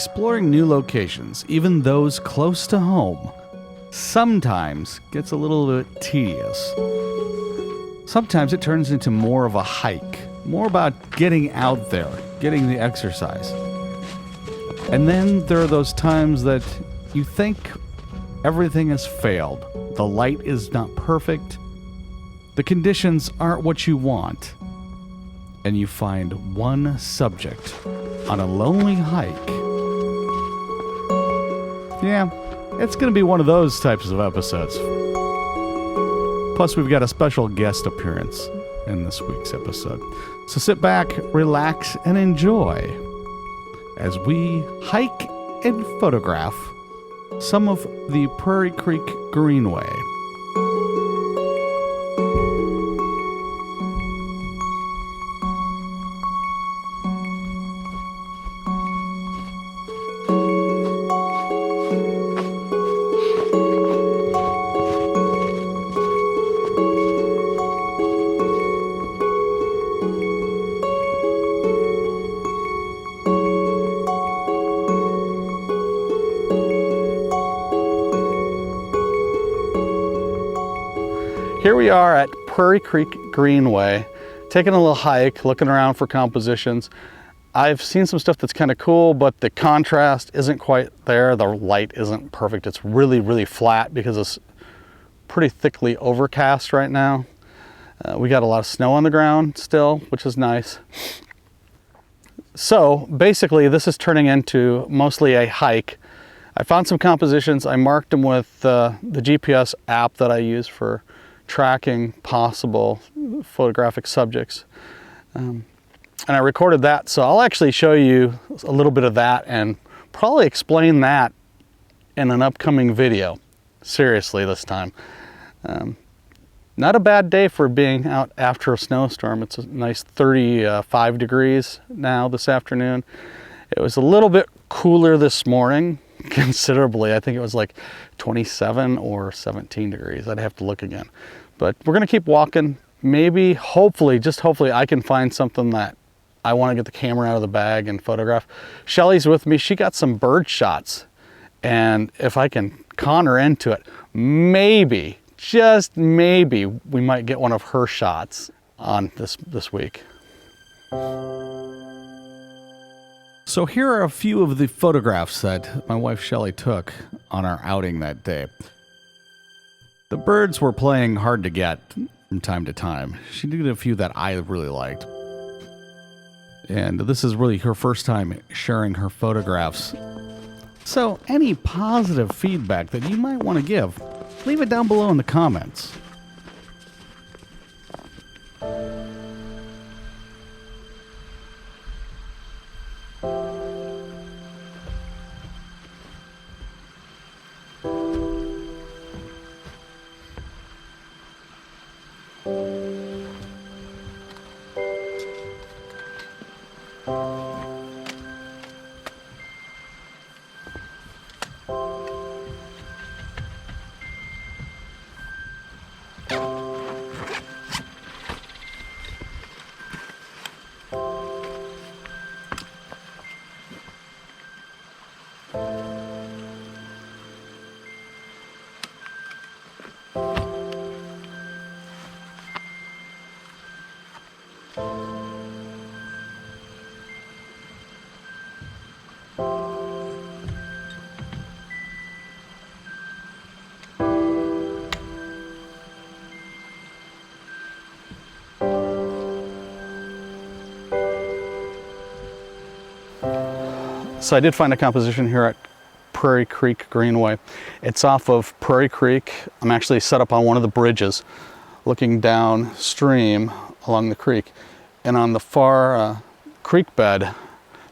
exploring new locations, even those close to home, sometimes gets a little bit tedious. Sometimes it turns into more of a hike, more about getting out there, getting the exercise. And then there are those times that you think everything has failed. The light is not perfect. The conditions aren't what you want. And you find one subject on a lonely hike. Yeah, it's going to be one of those types of episodes. Plus, we've got a special guest appearance in this week's episode. So sit back, relax, and enjoy as we hike and photograph some of the Prairie Creek Greenway. Here we are at Prairie Creek Greenway, taking a little hike, looking around for compositions. I've seen some stuff that's kind of cool, but the contrast isn't quite there. The light isn't perfect. It's really, really flat because it's pretty thickly overcast right now. We got a lot of snow on the ground still, which is nice. So basically this is turning into mostly a hike. I found some compositions. I marked them with the GPS app that I use for tracking possible photographic subjects. And I recorded that, so I'll actually show you a little bit of that and probably explain that in an upcoming video. Seriously this time. Not a bad day for being out after a snowstorm. It's a nice 35 degrees now this afternoon. It was a little bit cooler this morning, considerably. I think it was like 27 or 17 degrees. I'd have to look again. But we're gonna keep walking. Maybe, hopefully, just hopefully I can find something that I wanna get the camera out of the bag and photograph. Shelly's with me. She got some bird shots. And if I can con her into it, maybe, just maybe, we might get one of her shots on this week. So here are a few of the photographs that my wife Shelly took on our outing that day. The birds were playing hard to get from time to time. She did a few that I really liked. And this is really her first time sharing her photographs. So any positive feedback that you might want to give, leave it down below in the comments. So I did find a composition here at Prairie Creek Greenway. It's off of Prairie Creek. I'm actually set up on one of the bridges looking downstream along the creek. And on the far creek bed,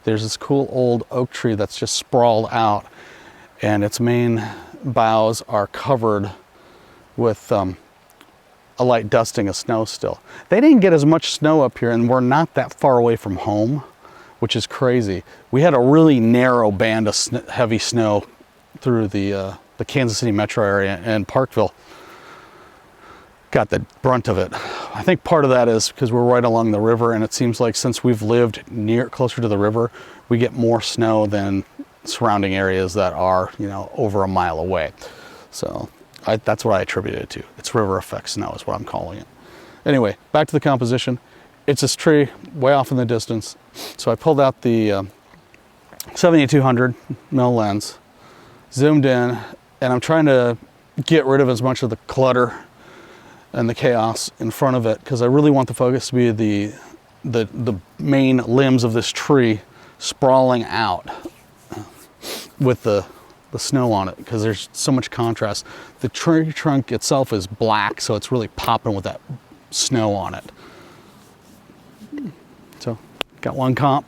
there's this cool old oak tree that's just sprawled out, and its main boughs are covered with a light dusting of snow still. They didn't get as much snow up here, and we're not that far away from home, which is crazy. We had a really narrow band of heavy snow through the Kansas City metro area, and Parkville got the brunt of it. I think part of that is because we're right along the river, and it seems like since we've lived closer to the river, we get more snow than surrounding areas that are, you know, over a mile away. So that's what I attribute it to. It's river effect snow is what I'm calling it. Anyway, back to the composition. It's this tree way off in the distance. So I pulled out the 7200 mil lens, zoomed in, and I'm trying to get rid of as much of the clutter and the chaos in front of it, because I really want the focus to be the main limbs of this tree sprawling out with the snow on it, because there's so much contrast. The tree trunk itself is black, so it's really popping with that snow on it. So got one comp.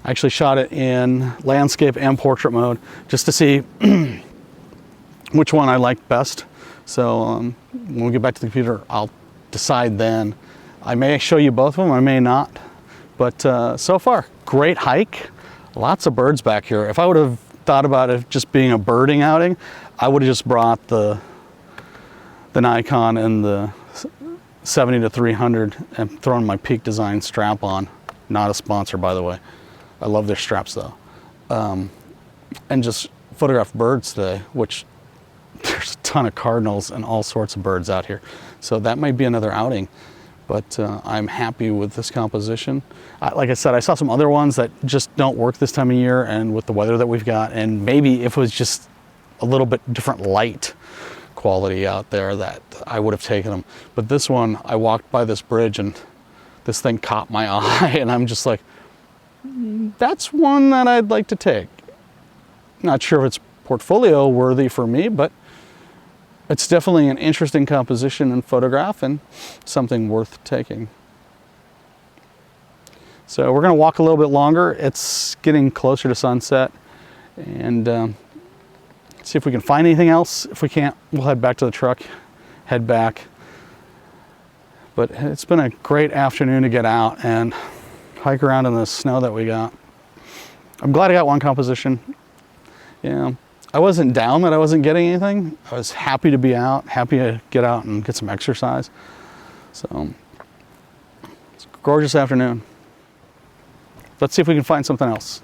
I actually shot it in landscape and portrait mode just to see which one I liked best. So when we get back to the computer, I'll decide then. I may show you both of them, I may not. But so far, great hike. Lots of birds back here. If I would have thought about it just being a birding outing, I would have just brought the Nikon and the 70-300 and thrown my Peak Design strap on. Not a sponsor, by the way. I love their straps though. And just photograph birds today, which there's a ton of cardinals and all sorts of birds out here. So that might be another outing, but I'm happy with this composition. Like I said, I saw some other ones that just don't work this time of year and with the weather that we've got, and maybe if it was just a little bit different light quality out there that I would have taken them. But this one, I walked by this bridge and this thing caught my eye and I'm just like, that's one that I'd like to take. Not sure if it's portfolio worthy for me, but it's definitely an interesting composition and photograph and something worth taking. So we're gonna walk a little bit longer. It's getting closer to sunset, and see if we can find anything else. If we can't, we'll head back to the truck, head back. But it's been a great afternoon to get out and hike around in the snow that we got. I'm glad I got one composition. Yeah, I wasn't down that I wasn't getting anything. I was happy to be out, happy to get out and get some exercise. So it's a gorgeous afternoon. Let's see if we can find something else.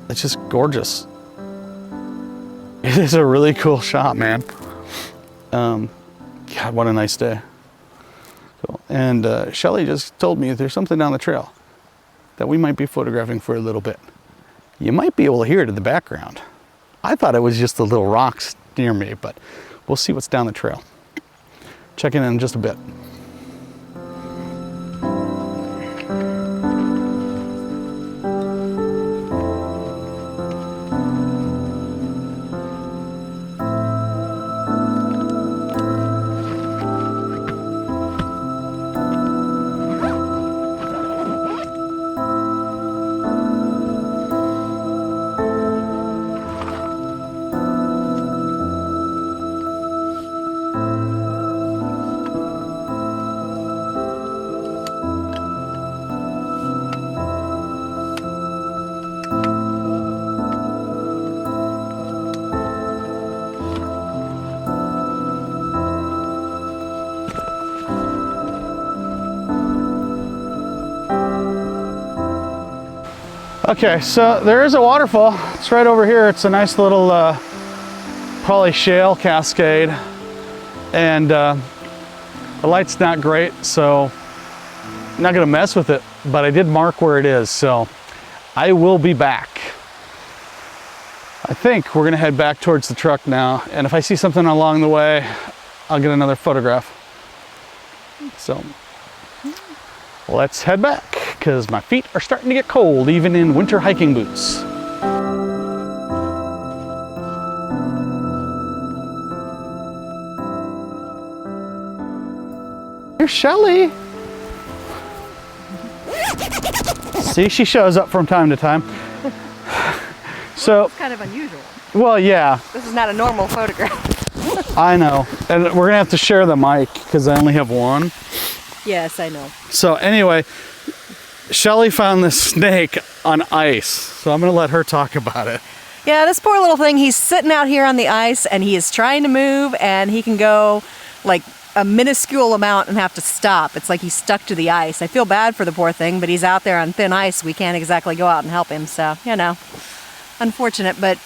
It's just gorgeous. It is a really cool shot, man. God, what a nice day. Cool. And Shelly just told me there's something down the trail that we might be photographing for a little bit. You might be able to hear it in the background. I thought it was just the little rocks near me, but we'll see what's down the trail. Check in just a bit. Okay, so there is a waterfall. It's right over here. It's a nice little, probably shale cascade. And the light's not great, so I'm not gonna mess with it, but I did mark where it is, so I will be back. I think we're gonna head back towards the truck now, and if I see something along the way, I'll get another photograph. So let's head back, because my feet are starting to get cold, even in winter hiking boots. There's Shelly. See, she shows up from time to time. So it's kind of unusual. Well, yeah. This is not a normal photograph. I know. And we're gonna have to share the mic because I only have one. Yes, I know. So anyway, Shelly found this snake on ice. So I'm gonna let her talk about it. Yeah, this poor little thing, he's sitting out here on the ice and he is trying to move, and he can go like a minuscule amount and have to stop. It's like he's stuck to the ice. I feel bad for the poor thing, but he's out there on thin ice. We can't exactly go out and help him. So, you know, unfortunate, but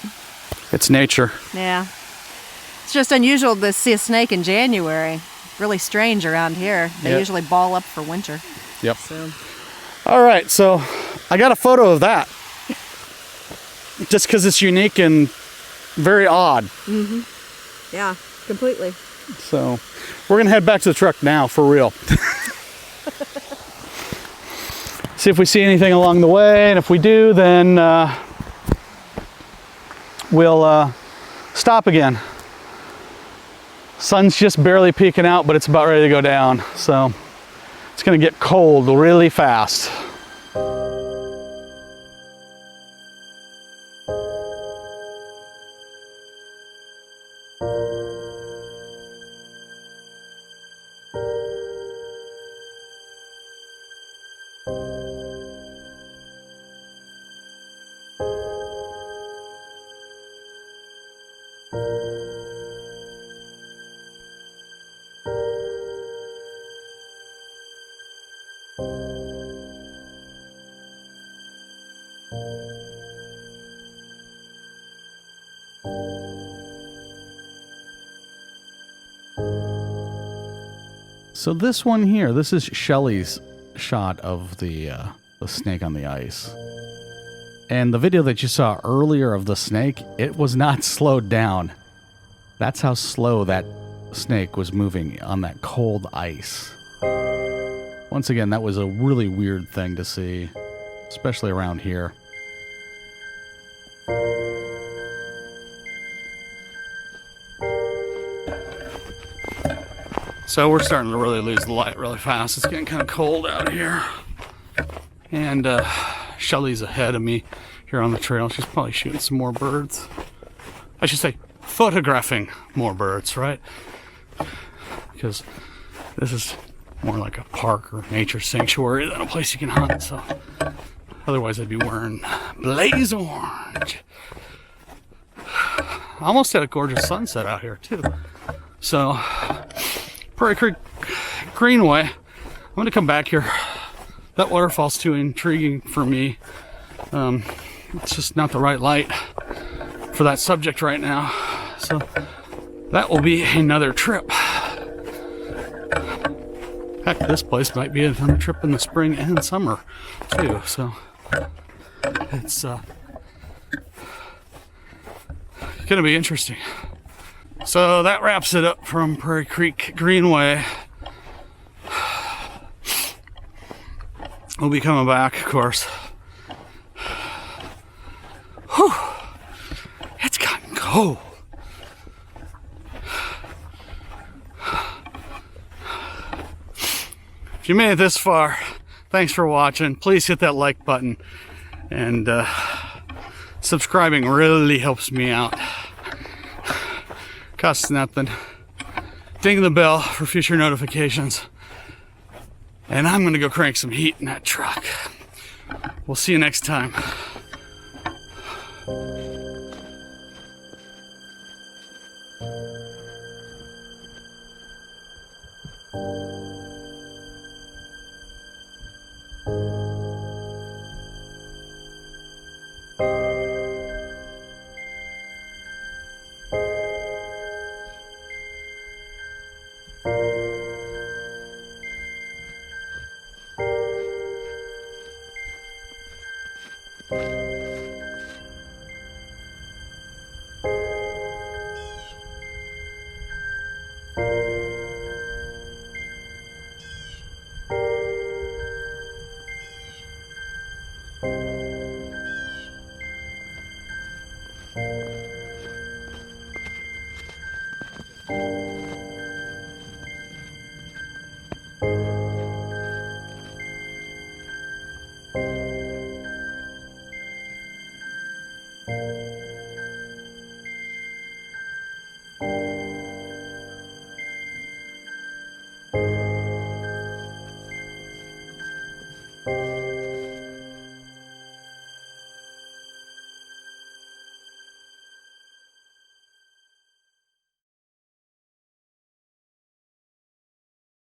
it's nature. Yeah. It's just unusual to see a snake in January. Really strange around here. They usually ball up for winter. Yep. So. All right, so I got a photo of that. Just because it's unique and very odd. Mm-hmm. Yeah, completely. So we're gonna head back to the truck now, for real. See if we see anything along the way, and if we do, then we'll stop again. Sun's just barely peeking out, but it's about ready to go down. So it's gonna get cold really fast. So this one here, this is Shelly's shot of the snake on the ice. And the video that you saw earlier of the snake, it was not slowed down. That's how slow that snake was moving on that cold ice. Once again, that was a really weird thing to see, especially around here. So we're starting to really lose the light really fast. It's getting kind of cold out here. And Shelly's ahead of me here on the trail. She's probably shooting some more birds. I should say photographing more birds, right? Because this is more like a park or nature sanctuary than a place you can hunt. So otherwise I'd be wearing blaze orange. I almost had a gorgeous sunset out here too. So Prairie Creek Greenway. I'm gonna come back here. That waterfall's too intriguing for me. It's just not the right light for that subject right now. So that will be another trip. Heck, this place might be another trip in the spring and summer too. So it's gonna be interesting. So that wraps it up from Prairie Creek Greenway. We'll be coming back, of course. Whew. It's gotten cold. If you made it this far, thanks for watching. Please hit that like button. And subscribing really helps me out. Costs nothing. Ding the bell for future notifications. And I'm gonna go crank some heat in that truck. We'll see you next time. you.